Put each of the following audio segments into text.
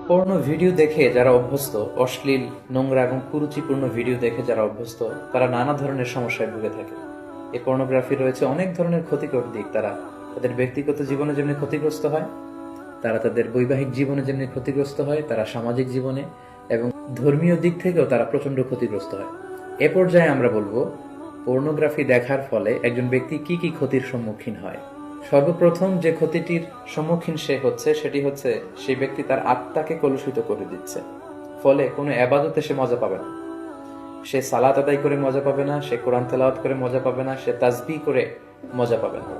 পর্ণ video দেখে যারা অভ্যস্ত, অশ্লীল, নোংরা এবং কুরুচিপূর্ণ ভিডিও দেখে যারা অভ্যস্ত, তারা নানা ধরনের সমস্যায় ভুগে থাকে। এই পর্নোগ্রাফি রয়েছে অনেক ধরনের ক্ষতিকর দিক। তারা তাদের ব্যক্তিগত জীবনে যেমনি ক্ষতিগ্রস্ত হয়, তারা তাদের বৈবাহিক জীবনে যেমনি ক্ষতিগ্রস্ত হয়, তারা সামাজিক জীবনে এবং ধর্মীয় দিক থেকেও তারা প্রচন্ড ক্ষতিগ্রস্ত হয়। এ পর্যায়ে আমরা বলবো পর্নোগ্রাফি দেখার ফলে একজন ব্যক্তি কি কি ক্ষতির সম্মুখীন হয়। সর্বপ্রথম যে ক্ষতিটির সম্মুখীন সে হচ্ছে সেটি হচ্ছে সেই ব্যক্তি তার আত্মাকে কলুষিত করে দিচ্ছে। ফলে কোনো এবাদতে সে মজা পাবে না, সে সালাত আদায় করে মজা পাবে না, সে কোরআন তেলাওয়াত করে মজা পাবে না, সে তাসবিহ করে মজা পাবে না।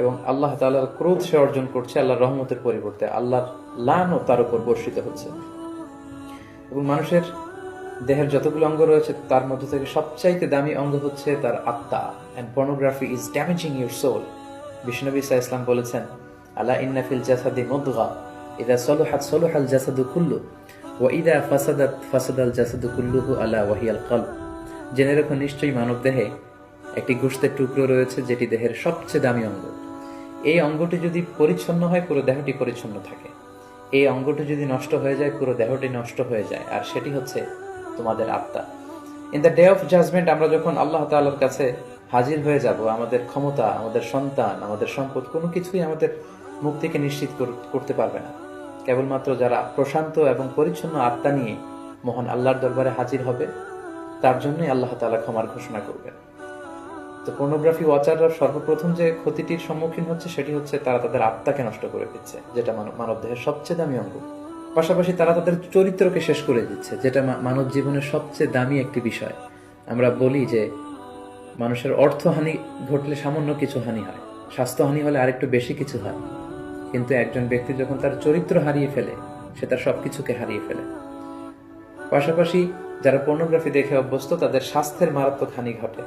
এবং আল্লাহ তাআলার ক্রোধ সে অর্জন করছে আল্লাহর রহমতের পরিবর্তে, আল্লাহর লানও তার উপর বর্ষিত হচ্ছে। এবং মানুষের দেহের যতগুলো অঙ্গ রয়েছে তার মধ্যে থেকে সবচাইতে দামি অঙ্গ হচ্ছে তার আত্মা। And pornography is damaging your soul. Vishnu ইসা ইসলাম বলেছেন, আলা ইন্না ফিল জাসাদি মুদগা ইদা সলুহাত সলুহাল জাসাদু কুল্লু ওয়া ইদা ফাসাদাত ফাসাদাল জাসাদু কুল্লুহু আলা ওয়াহিয়াল কলব। জেনে রাখো, নিশ্চয়ই মানব দেহে একটি গোশতের টুকরো রয়েছে যেটি দেহের সবচেয়ে দামি অঙ্গ। এই অঙ্গটি যদি পরিচ্ছন্ন হয় পুরো দেহটি পরিচ্ছন্ন থাকে, এই অঙ্গটি যদি নষ্ট হয়ে যায় পুরো দেহটি নষ্ট হয়ে যায়, আর সেটি হচ্ছে তোমাদের আত্মা। In the day of judgement আমরা যখন আল্লাহ তাআলার কাছে হাজির হয়ে যাব, আমাদের ক্ষমতা, আমাদের সন্তান, আমাদের সম্পদ কোনো কিছুই আমাদের মুক্তিকে নিশ্চিত করতে পারবে না। কেবলমাত্র যারা প্রশান্ত এবং পরিচ্ছন্ন আত্মা নিয়ে মহান আল্লাহর দরবারে হাজির হবে তার জন্যই আল্লাহ তাআলা ক্ষমার ঘোষণা করবেন। তো পর্নোগ্রাফি ওয়াচাররা সর্বপ্রথম যে ক্ষতিটির সম্মুখীন হচ্ছে সেটি হচ্ছে তারা তাদের আত্মাকে নষ্ট করে দিচ্ছে, যেটা মানব দেহের সবচেয়ে দামি অঙ্গ। পাশাপাশি তারা তাদের চরিত্রকে শেষ করে দিচ্ছে, যেটা মানব জীবনের সবচেয়ে দামি একটি বিষয়। আমরা বলি যে মানুষের অর্থহানি ঘটলে সামান্য কিছু হানি হয়, স্বাস্থ্যহানি হলে আরেকটু বেশি কিছু হয়, কিন্তু একজন ব্যক্তি যখন তার চরিত্র হারিয়ে ফেলে সে তার সবকিছুকে হারিয়ে ফেলে। পাশাপাশি যারা পর্নোগ্রাফি দেখে অভ্যস্ত তাদের স্বাস্থ্যের মারাত্মক হানি ঘটে,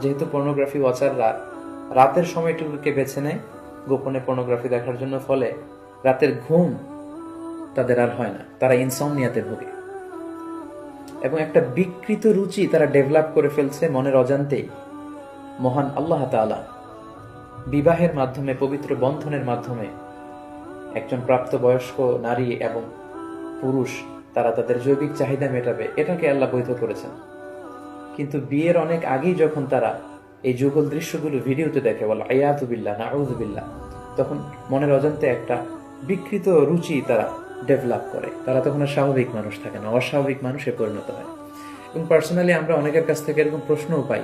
যেহেতু পর্নোগ্রাফি ওয়াচাররা রাতের সময়টুকুকে বেছে নেয় গোপনে পর্নোগ্রাফি দেখার জন্য। ফলে রাতের ঘুম তাদের আর হয় না, তারা ইনসমনিয়াতে ভোগে এবং একটা বিকৃত রুচি তারা ডেভেলপ করে ফেলছে মনের অজান্তেই। মহান আল্লাহ তাআলা বিবাহের মাধ্যমে, পবিত্র বন্ধনের মাধ্যমে একজন প্রাপ্তবয়স্ক নারী এবং পুরুষ তারা তাদের জৈবিক চাহিদা মেটাবে, এটাকে আল্লাহ বৈধ করেছেন। কিন্তু বিয়ের অনেক আগেই যখন তারা এই যুগল দৃশ্যগুলো ভিডিওতে দেখে, বলে আয়াতু বিল্লাহ, নাউযু বিল্লাহ, তখন মনের অজান্তে একটা বিকৃত রুচি তারা ডেভেলপ করে। তারা তখন আর স্বাভাবিক মানুষ থাকে না, অস্বাভাবিক মানুষে পরিণত হয়। এবং পার্সোনালি আমরা অনেকের কাছ থেকে এরকম প্রশ্নও পাই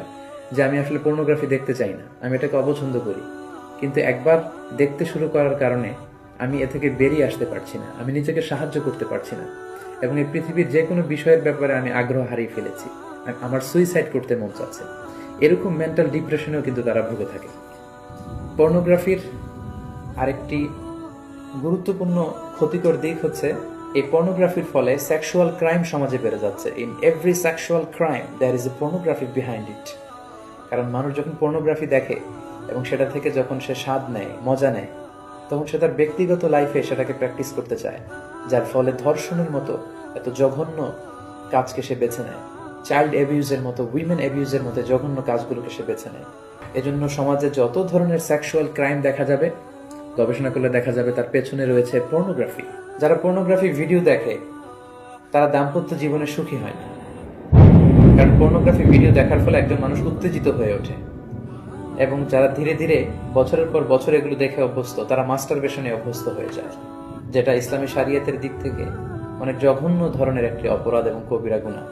যে আমি আসলে পর্নোগ্রাফি দেখতে চাই না, আমি এটাকে অপছন্দ করি, কিন্তু একবার দেখতে শুরু করার কারণে আমি এ থেকে বেরিয়ে আসতে পারছি না, আমি নিজেকে সাহায্য করতে পারছি না, এবং এই পৃথিবীর যে কোনো বিষয়ের ব্যাপারে আমি আগ্রহ হারিয়ে ফেলেছি, আমার সুইসাইড করতে মন চাচ্ছে। এরকম মেন্টাল ডিপ্রেশনেও কিন্তু তারা ভুগে থাকে। পর্নোগ্রাফির আরেকটি গুরুত্বপূর্ণ ক্ষতিকর দিক হচ্ছে এই পর্নোগ্রাফির ফলে সেক্সুয়াল ক্রাইম সমাজে বেড়ে যাচ্ছে। In every sexual crime there is a pornography behind it. কারণ মানুষ যখন পর্নোগ্রাফি দেখে এবং সেটা থেকে যখন সে স্বাদ নেয়, মজা নেয়, তখন সে তার ব্যক্তিগত লাইফে সেটাকে প্র্যাকটিস করতে চায়, যার ফলে ধর্ষণের মতো এত জঘন্য কাজকে সে বেছে নেয়, চাইল্ড অ্যাবিউজের মতো, উইমেন অ্যাবিউজের মতো জঘন্য কাজগুলোকে সে বেছে নেয়। এজন্য সমাজে যত ধরনের সেক্সুয়াল ক্রাইম দেখা যাবে, গবেষণা করলে দেখা যাবে তার পেছনে রয়েছে পর্নোগ্রাফি। যারা পর্নোগ্রাফি ভিডিও দেখে তারা দাম্পত্য জীবনে সুখী হয় না, কারণ পর্নোগ্রাফি ভিডিও দেখার ফলে একজন মানুষ উত্তেজিত হয়ে ওঠে। এবং যারা ধীরে ধীরে বছরের পর বছর এগুলো দেখে অভ্যস্ত, তারা মাস্টারবেশনে অভ্যস্ত হয়ে যায়, যেটা ইসলামী শরিয়তের দিক থেকে অনেক জঘন্য ধরনের একটি অপরাধ এবং কবিরা গুনাহ।